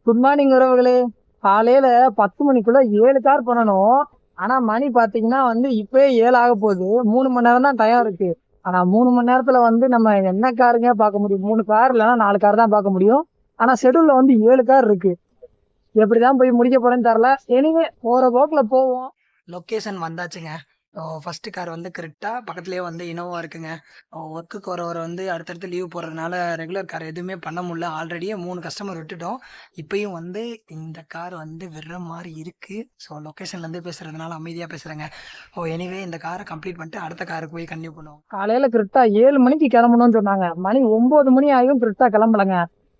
Good morning உறவுகளே. காலையில 10 மணிக்குள்ள 7 கார் பண்ணணும். ஆனா மணி பாத்தீங்கன்னா இப்பயே 7 ஆக போகுது. 3 மணி நேரம் தான் டயம் இருக்கு. ஆனா 3 மணி நேரத்துல நம்ம என்ன காருங்க பார்க்க முடியும்? 3 கார் இல்லைன்னா 4 கார் தான் பார்க்க முடியும். ஆனா ஷெட்யூல்ல 7 கார் இருக்கு. எப்படிதான் போய் முடிக்க போறேன்னு தெரியல. எனிவே போற போக்குல போவோம். லொக்கேஷன் வந்தாச்சுங்க. ஃபர்ஸ்ட் கார் கரெக்டாக பக்கத்துலேயே இனோவா இருக்குங்க. ஒர்க்குக்கு வரவர் அடுத்தடுத்து லீவ் போடுறதுனால ரெகுலர் கார் எதுவுமே பண்ண முடியல. ஆல்ரெடியே 3 கஸ்டமர் விட்டுட்டோம். இப்பயும் இந்த கார் விடுற மாதிரி இருக்குது. ஸோ லொக்கேஷன்லேருந்து பேசுகிறதுனால அமைதியாக பேசுகிறேங்க. எனிவே இந்த காரை கம்ப்ளீட் பண்ணிட்டு அடுத்த காருக்கு போய் கன்டினியூ பண்ணுவோம். காலையில் கரெக்டாக 7 மணிக்கு கிளம்பணும்னு சொன்னாங்க. மணி 9 மணி ஆகியும் கரெக்டாக கிளம்பலைங்க.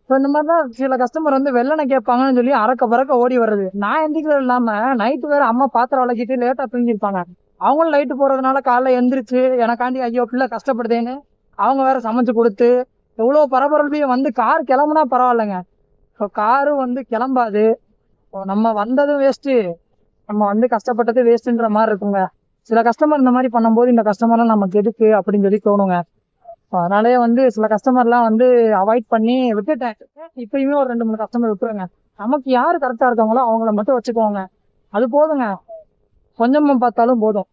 ஸோ இந்த மாதிரி தான் சில கஸ்டமர் வெள்ளனை கேட்பாங்கன்னு சொல்லி அறக்க பறக்க ஓடி வர்றது. நான் எந்திரிக்கிறது இல்லாமல் நைட்டு வேறு அம்மா பாத்திரம் விளக்கிட்டு லேட்டாக தூங்கியிருப்பாங்க. அவங்களும் லைட்டு போறதுனால காலைல எந்திரிச்சு எனக்காண்டி ஐயோ பிள்ளை கஷ்டப்படுதேன்னு அவங்க வேற சமைச்சு கொடுத்து எவ்வளோ பரபரப்பையும் கார் கிளம்புனா பரவாயில்லைங்க. ஸோ காரும் கிளம்பாது. நம்ம வந்ததும் வேஸ்ட்டு, நம்ம கஷ்டப்பட்டது வேஸ்ட்டுன்ற மாதிரி இருக்குங்க. சில கஸ்டமர் இந்த மாதிரி பண்ணும்போது இந்த கஸ்டமர்லாம் நமக்கு எதுக்கு அப்படின்னு சொல்லி தோணுங்க. அதனாலே சில கஸ்டமர்லாம் அவாய்ட் பண்ணி விட்டுட்டேன். இப்பயுமே ஒரு 2-3 கஸ்டமர் விட்டுருங்க. நமக்கு யார் கரெக்டாக இருக்காங்களோ அவங்கள மட்டும் வச்சுக்கோங்க. அது போதுங்க, கொஞ்சமா பார்த்தாலும் போதும்.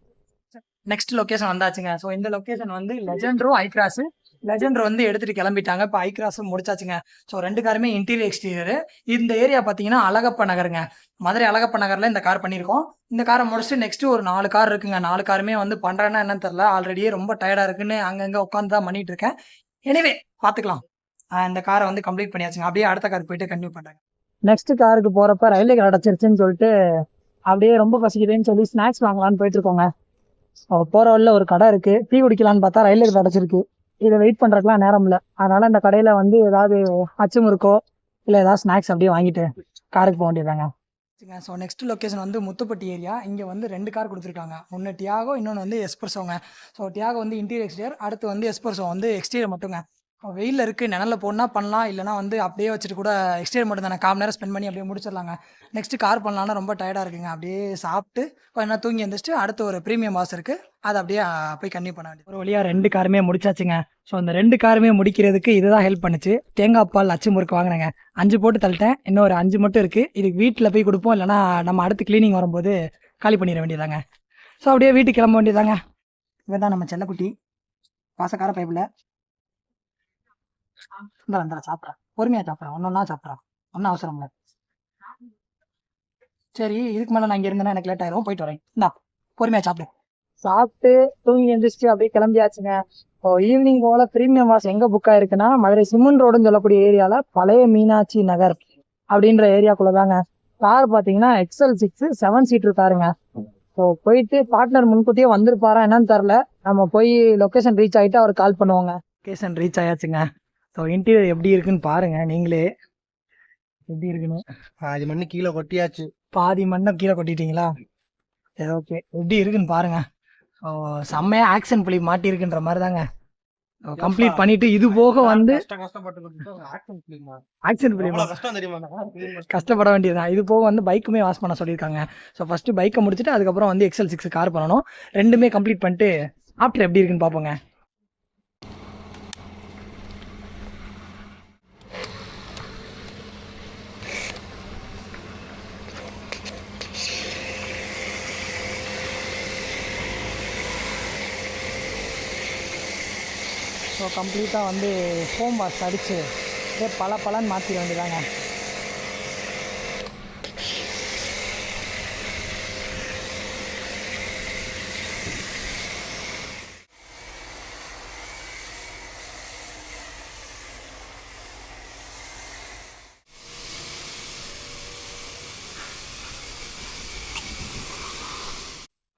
நெக்ஸ்ட் லொக்கேஷன் வந்தாச்சுங்க. ஸோ இந்த லொக்கேஷன் லெஜெண்டரும் ஐக்ராஸ். லெஜெண்டர் எடுத்துட்டு கிளம்பிட்டாங்க. இப்போ ஐக்ராஸும் முடிச்சாச்சுங்க. ஸோ 2 காருமே இன்டீரியர் எக்ஸ்டீரியர். இந்த ஏரியா பார்த்தீங்கன்னா அழகப்ப நகருங்க. மதுரை அழகப்ப நகரில் இந்த கார் பண்ணியிருக்கோம். இந்த காரை முடிச்சுட்டு நெக்ஸ்ட் ஒரு 4 கார் இருக்குங்க. 4 காருமே பண்ணுறேன்னா என்னன்னு தெரில. ஆல்ரெடியே ரொம்ப டயர்டாக இருக்குன்னு அங்கங்கே உட்காந்து தான் பண்ணிட்டு இருக்கேன். எனிவே பார்த்துக்கலாம். இந்த காரை கம்ப்ளீட் பண்ணியாச்சுங்க. அப்படியே அடுத்த காருக்கு போயிட்டு கன்டினியூ பண்ணுறேன். நெக்ஸ்ட் காருக்கு போகிறப்ப ரயில்வே அடைச்சிருச்சுன்னு சொல்லிட்டு அப்படியே ரொம்ப பசிக்குதுன்னு சொல்லி ஸ்நாக்ஸ் வாங்கலான்னு போயிட்டு இருக்கோங்க. போற வழியில ஒரு கடை இருக்கு. டீ குடிக்கலான்னு பார்த்தா ரயில்வே அடைச்சிருக்கு. இதை வெயிட் பண்றதுக்குலாம் நேரம் இல்லை. அதனால இந்த கடையில ஏதாவது அச்சு முறுக்கோ இல்லை ஏதாவது ஸ்நாக்ஸ் அப்படியே வாங்கிட்டு காருக்கு போக வேண்டியதாங்க. So next location Muthupatti area. இங்கே 2 கார் கொடுத்துருக்காங்க. ஒன்று டியாகோ, இன்னொன்று எஸ்பிரஸோங்க. ஸோ டியாகோ இன்டீரியர் எக்ஸ்டீரியர், அடுத்து எஸ்பிரஸோ எக்ஸ்டீரியர் மட்டுங்க. வெயிலில் இருக்குது, நிழலில் போடனா பண்ணலாம், இல்லைனா அப்படியே வச்சுட்டு கூட எக்ஸ்டீரியர் மட்டும் தானே 1/4 மணி நேரம் ஸ்பெண்ட் பண்ணி அப்படியே முடிச்சிடலாங்க. நெக்ஸ்ட் கார் பண்ணலான்னா ரொம்ப டயர்டாக இருக்குங்க. அப்படியே சாப்பிட்டு கொஞ்சம் தூங்கி எழுந்திரிச்சிட்டு அடுத்து ஒரு ப்ரீமியம் பாஸ் இருக்குது, அதை அப்படியே போய் கன்டினியூ பண்ண வேண்டியது. ஒரு வழியாக 2 காருமே முடிச்சாச்சுங்க. ஸோ இந்த 2 காருமே முடிக்கிறதுக்கு இதுதான் ஹெல்ப் பண்ணுச்சு. தேங்காய் பால் அச்சு முறுக்கு வாங்கினேங்க. 5 போட்டு தள்ளிட்டேன். இன்னும் ஒரு 5 மட்டும் இருக்குது. இதுக்கு வீட்டில் போய் கொடுப்போம், இல்லைனா நம்ம அடுத்து கிளீனிங் வரும்போது காலி பண்ணிட வேண்டியதாங்க. ஸோ அப்படியே வீட்டுக்கு கிளம்ப வேண்டியதாங்க. இவன் தான் நம்ம செல்லக்குட்டி, பாசக்கார பைப்பில். சாப்பிட்றேன், பொறுமையா சாப்பிட்றேன், ஒன்னொன்னா சாப்பிட்றேன், ஒன்றும் அவசரம் இல்லை. சரி, இதுக்கு மேலே நான் இங்கே இருந்தேன்னா எனக்கு லேட் ஆயிரும், போயிட்டு வரேன். இந்தா பொறுமையா சாப்பிடு. சாப்பிட்டு தூங்கி எழுந்திரிச்சு அப்படியே கிளம்பியாச்சுங்க. ஈவினிங் போல ப்ரீமியம் வாஸ் எங்கே புக் ஆயிருக்குன்னா மதுரை சிமெண்ட் ரோடுன்னு சொல்லக்கூடிய ஏரியாவில் பழைய மீனாட்சி நகர் அப்படின்ற ஏரியாக்குள்ள தாங்க. கார் பார்த்தீங்கன்னா XL6 7 சீட்டர் காருங்க. ஸோ போயிட்டு பார்ட்னர் முன்கூட்டியே வந்திருப்பாரா என்னன்னு தெரில. நம்ம போய் லொக்கேஷன் ரீச் ஆகிட்டு அவர் கால் பண்ணுவோங்க. லொக்கேஷன் ரீச் ஆயாச்சுங்க. ஸோ இன்டீரியர் எப்படி இருக்குன்னு பாருங்க நீங்களே, எப்படி இருக்குன்னு. பாதி மண்ணு கீழே கொட்டியாச்சு. பாதி மண்ணை கீழே கொட்டிட்டீங்களா? சரி, ஓகே. எப்படி இருக்குன்னு பாருங்க. செம்மையா ஆக்ஷன் புலி மாட்டிருக்குன்ற மாதிரி தாங்க. கம்ப்ளீட் பண்ணிட்டு இது போக ஆக்ஷன் புலி கஷ்டப்பட வேண்டியதுதான். இது போக பைக்குமே வாஷ் பண்ண சொல்லியிருக்காங்க. ஸோ ஃபர்ஸ்ட் பைக்கை முடிச்சுட்டு அதுக்கப்புறம் XL6 கார் பண்ணணும். 2மே கம்ப்ளீட் பண்ணிட்டு ஆஃப்டர் எப்படி இருக்குன்னு பார்ப்போங்க. ஸோ கம்ப்ளீட்டாக ஹோம் வாஷ் அடித்து அப்படியே பலன்னு மாற்றிட வேண்டியதாங்க.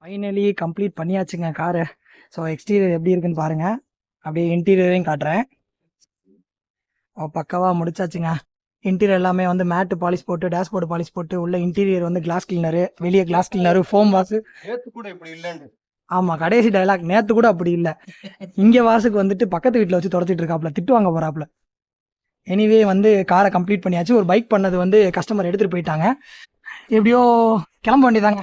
ஃபைனலி கம்ப்ளீட் பண்ணியாச்சுங்க காரு. ஸோ எக்ஸ்டீரியர் எப்படி இருக்குன்னு பாருங்கள். அப்படியே இன்டீரியரையும் காட்டுறேன். பக்காவாக முடிச்சாச்சுங்க. இன்டீரியர் எல்லாமே மேட்டு பாலிஷ் போட்டு, டேஷ்போர்டு பாலிஷ் போட்டு, உள்ள இன்டீரியர் கிளாஸ் கிளீனரு, வெளியே கிளாஸ் கிளீனரு, ஃபோம் வாஷு. ஆமாம், கடைசி டைலாக் நேற்று கூட அப்படி இல்லை. இங்கே வாசுக்கு பக்கத்து வீட்டில் வச்சு தொடச்சிட்டு இருக்காப்புல, திட்டு வாங்க போகிறாப்புல. எனிவே காரை கம்ப்ளீட் பண்ணியாச்சு. ஒரு பைக் பண்ணது கஸ்டமர் எடுத்துகிட்டு போயிட்டாங்க. எப்படியோ கிளம்ப வேண்டியதாங்க.